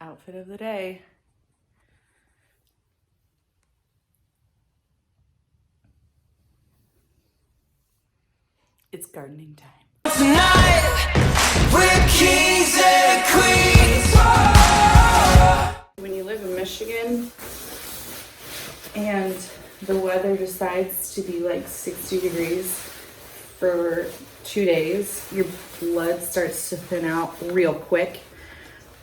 Outfit of the day. It's gardening time. Tonight, we're kings and queens. When you live in Michigan and the weather decides to be like 60 degrees for 2 days, your blood starts to thin out real quick,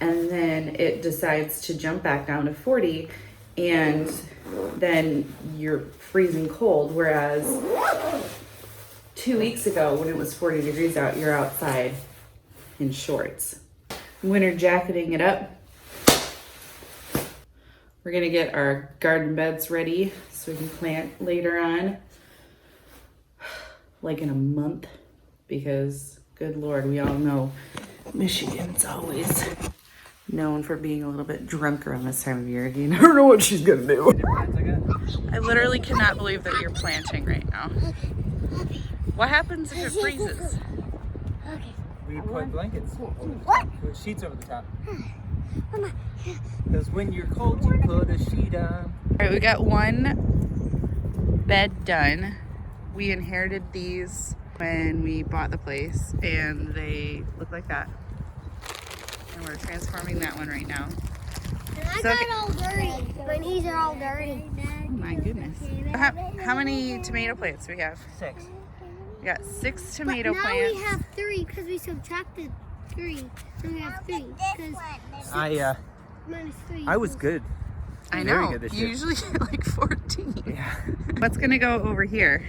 and then it decides to jump back down to 40, and then you're freezing cold. Whereas 2 weeks ago, when it was 40 degrees out, you're outside in shorts. Winter jacketing it up. We're gonna get our garden beds ready so we can plant later on, like in a month, because good Lord, we all know Michigan's always known for being a little bit drunker on this time of year. You never know what she's gonna do. I literally cannot believe that you're planting right now. What happens if it freezes? We put blankets over the top, put sheets over the top. Because when you're cold, you put a sheet on. All right, we got one bed done. We inherited these when we bought the place, and they look like that. And we're transforming that one right now. And I got all dirty. My knees are all dirty. Oh my goodness. How many tomato plants do we have? 6. We got 6 tomato now plants. we have 3 because we subtracted 3. So we have 3. Minus 3. I was good. I Very know. good this You year. usually get like 14. Yeah. What's gonna go over here?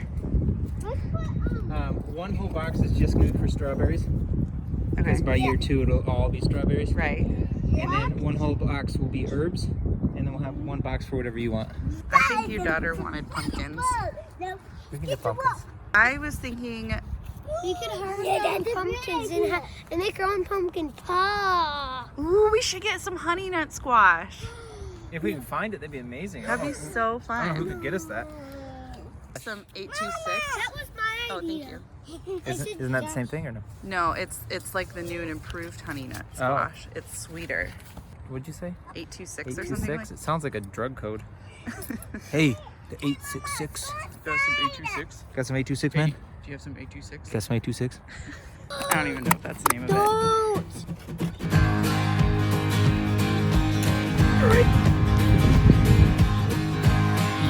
Let's put, One whole box is just good for strawberries. Because by year 2 it'll all be strawberries. Right. And then one whole box will be herbs. And then we'll have one box for whatever you want. I think your daughter wanted pumpkins. We can get pumpkins. I was thinking, we could harvest pumpkins and make our own pumpkin pie. ooh, we should get some honey nut squash. If we can find it, that'd be amazing. That'd be so I don't know who fun. could get us that. Some 826. That was my Oh, thank idea. you. Isn't that the same thing or no? No, it's like the new and improved honey nut squash. It's sweeter. What'd you say? 826 or something like 826? It sounds like a drug code. Hey, the 866. Got some 826? Got some 826, man? Do you have some 826? Got some 826? I don't even know if that's the name of it.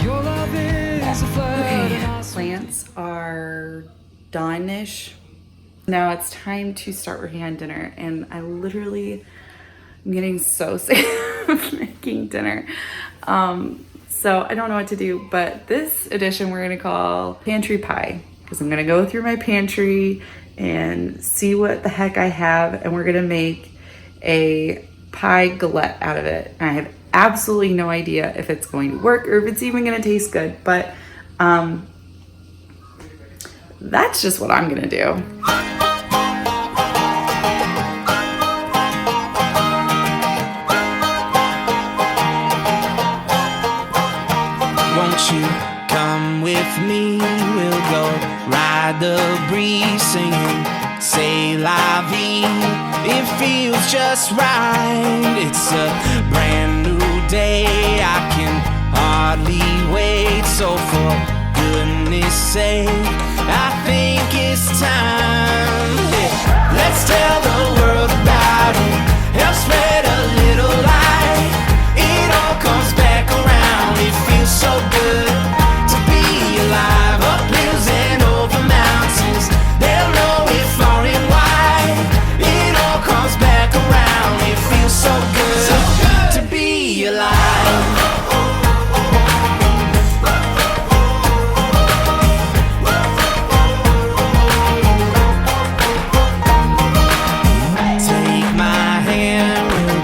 Your love is a flood. Okay, plants are done-ish. Now it's time to start working on dinner, and I literally am getting so sick of making dinner. So I don't know what to do, but this edition we're gonna call Pantry Pie, because I'm gonna go through my pantry and see what the heck I have, and we're gonna make a pie galette out of it. And I have absolutely no idea if it's going to work or if it's even gonna taste good, but that's just what I'm gonna do. Won't you come with me? We'll go ride the breeze singing C'est la vie. It feels just right. It's a brand new day. I can hardly wait. So for goodness sake, I think it's time. Yeah. Let's tell the world about it. Help spread a little light. It all comes back around. It feels so good to be alive. Up hills and over mountains, they'll know it far and wide. It all comes back around. It feels so good to be alive. Take my hand, we'll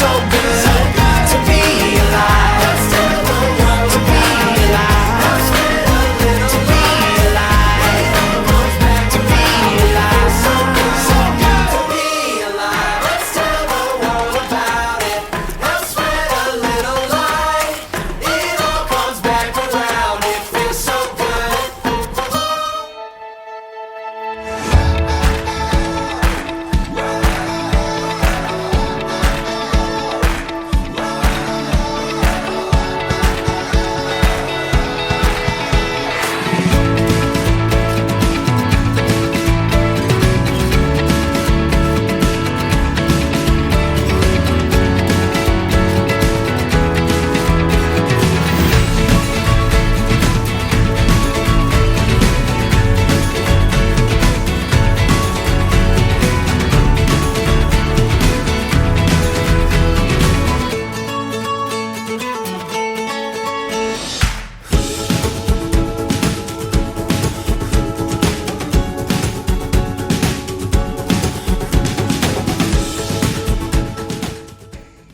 so good to be alive. To be alive. To be alive. To be alive. So good to be alive. Let's tell the world about it. Let's spread a little light. It all comes back around. It feels so good.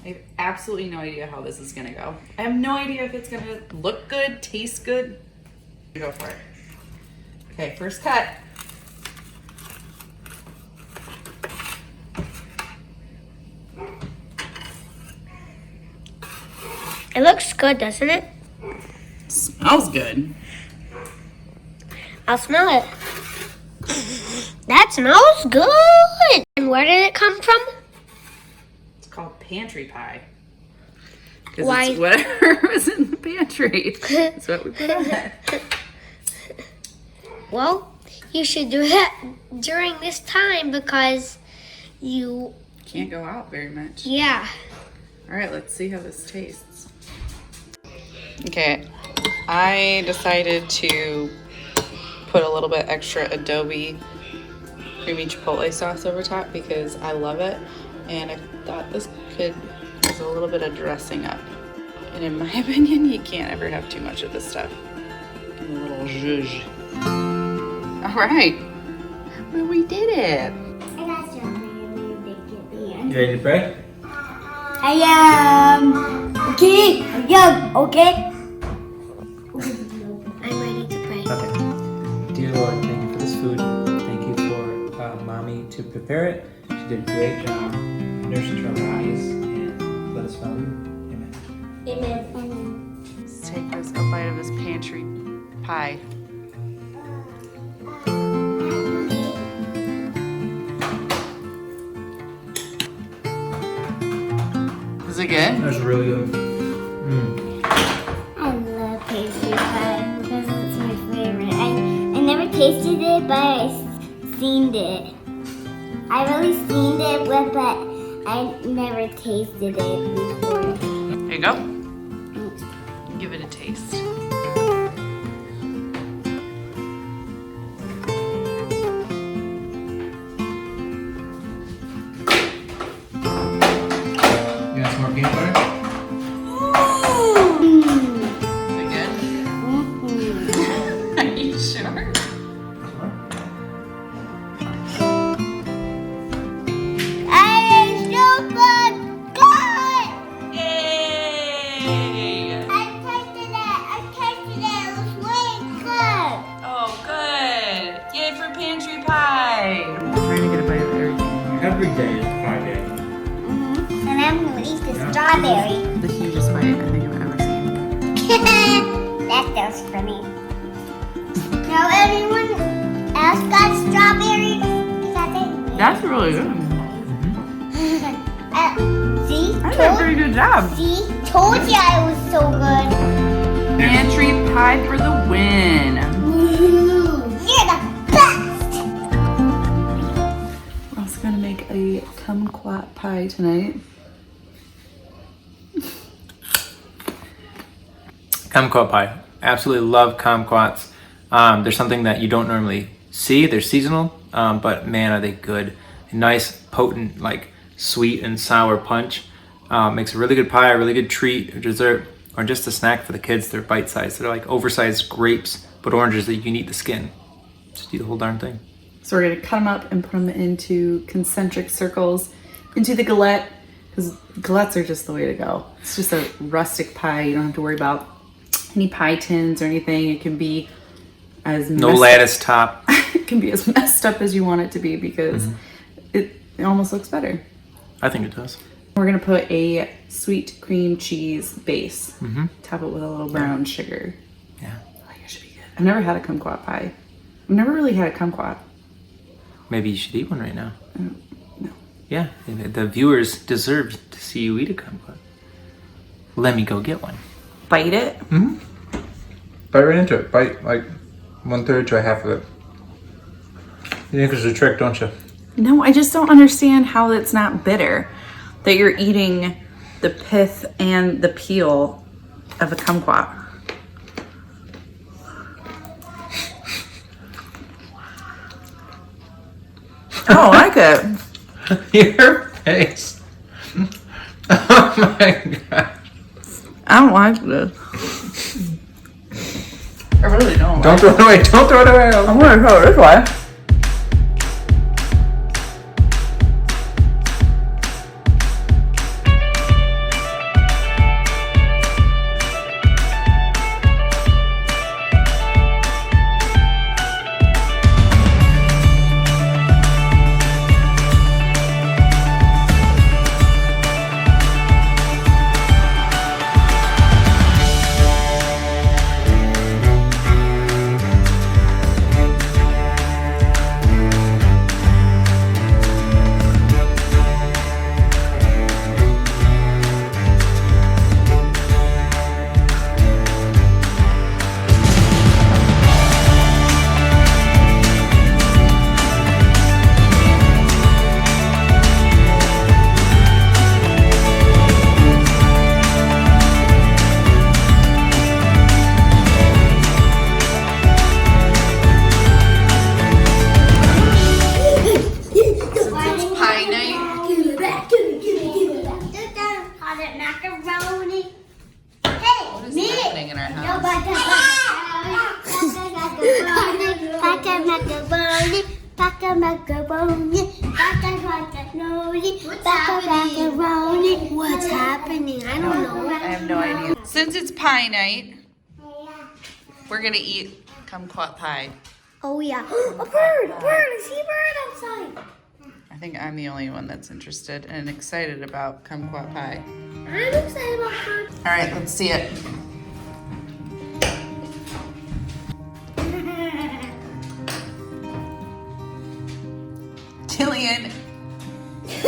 I have absolutely no idea how this is gonna go. I have no idea if it's gonna look good, taste good. Go for it. Okay, first cut. It looks good, doesn't it? Smells good. I'll smell it. That smells good. And where did it come from? It's called Pantry Pie. 'Cause Why? it's whatever was in the pantry. That's what we put on it. Well, you should do it during this time because you, Can't go out very much. yeah. All right, let's see how this tastes. Okay, I decided to put a little bit extra Adobe creamy chipotle sauce over top because I love it, and I thought this could use a little bit of dressing up. And in my opinion, you can't ever have too much of this stuff. And a little zhuzh. All right, well, we did it. You ready to pray? I am. Okay. I am. Okay. I'm ready to pray. Okay. Dear Lord, thank you for this food. Thank you for Mommy to prepare it. She did a great job. Nourish to our eyes and let us follow you. Amen. Amen. Let's take this, a bite of this pantry pie. Is it good? That's really good. I love pastry pie because it's my favorite. I never tasted it, but I seen it. I really seen it, but I never tasted it before. There you go. Give it a taste. You got some more peanut butter? Is it good? Are you sure? Yay! I tasted it. It was really good. Oh, good. Yay for pantry pie. I'm trying to get a bite of everything here. Every day is pie day. And I'm going to eat the strawberry. The hugest bite I think I've ever seen. That goes for me. Now everyone else got strawberries? That's really good. See? I did a pretty good job. See? Told you I was so good. Pantry pie for the win. You're the best. We're also gonna make a kumquat pie tonight. Kumquat pie. Absolutely love kumquats. There's something that you don't normally see. They're seasonal, but man, are they good. Nice, potent, like sweet and sour punch. Makes a really good pie, a really good treat, or dessert, or just a snack for the kids. They're bite-sized. They're like oversized grapes, but oranges that you can eat the skin. Just eat the whole darn thing. So we're gonna cut them up and put them into concentric circles into the galette. because galettes are just the way to go. It's just a rustic pie. You don't have to worry about any pie tins or anything. It can be as No lattice top. It can be as messed up as you want it to be because it almost looks better. I think it does. We're gonna put a sweet cream cheese base. Top it with a little brown sugar. Yeah. I think it should be good. I've never had a kumquat pie. I've never really had a kumquat. Maybe you should eat one right now. No. Yeah, the viewers deserve to see you eat a kumquat. Let me go get one. Bite it. Bite right into it. Bite like 1/3 to a half of it. You think it's a trick, don't you? No, I just don't understand how it's not bitter. That you're eating the pith and the peel of a kumquat. I don't like it. Your face. Oh my god. I don't like this. I really don't. Don't throw it away. Don't throw it away. I'm gonna throw it this way. What's happening? I don't know. I have no idea. Since it's pie night, we're gonna eat kumquat pie. Oh yeah. A bird! I see a bird outside. I think I'm the only one that's interested and excited about kumquat pie. I'm excited about birds. All right, let's see it. Jillian. This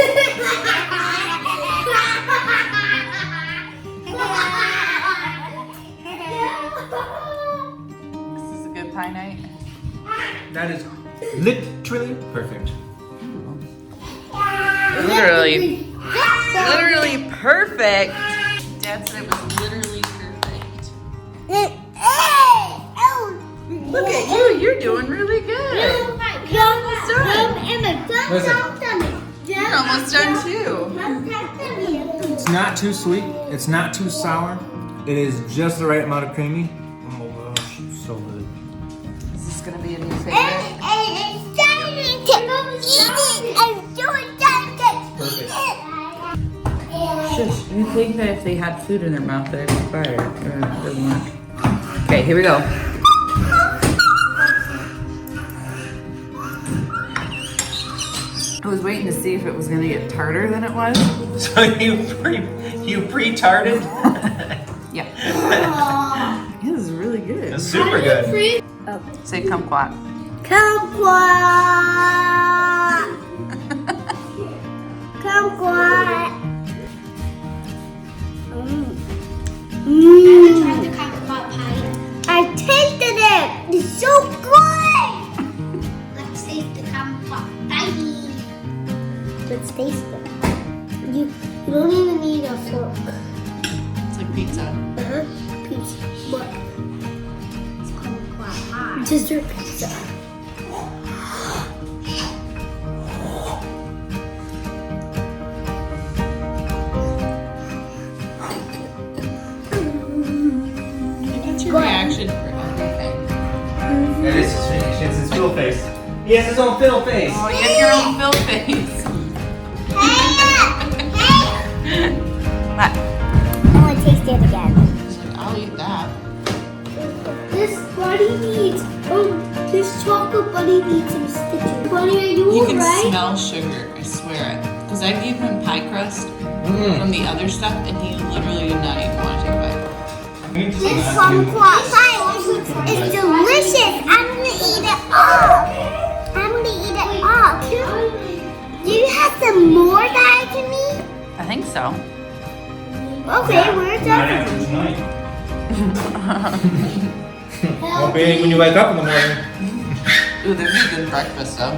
is a good pie night. That is literally perfect. Literally perfect. Dad said it was literally perfect. Look at you, you're doing really good. You're almost done too. It's not too sweet. It's not too sour. It is just the right amount of creamy. Oh gosh, it's so good. Is this gonna be a new favorite? Shush, you think that if they had food in their mouth that it'd be better. It doesn't work. Okay, here we go. I was waiting to see if it was gonna get tartar than it was. So you pre-tarted? Yeah. This is really good. It's super good. Say kumquat. Kumquat. Kumquat. I tasted it. It's so good. Let's taste the kumquat pie. Let's taste it. You don't even need a fork. It's like pizza. Pizza. What? It's kumquat pie. Dessert pizza. What's your reaction for everything? It is his face. It's his fill face. He has his own fill face. Oh, you have your own fill face. What? I want to taste it again. She's like, I'll eat that. This bunny needs, this chocolate bunny needs some stitches. Bunny, are you You can alright? smell sugar, I swear it. Because I gave him pie crust from the other stuff, and he literally did not even want to take a bite. This kumquat pie is delicious. I'm gonna eat it all. I'm gonna eat it all. Do you have some more that I can eat? I think so. Okay, where's that? Won't be when you wake up in the morning. Ooh, there'd be a good breakfast though.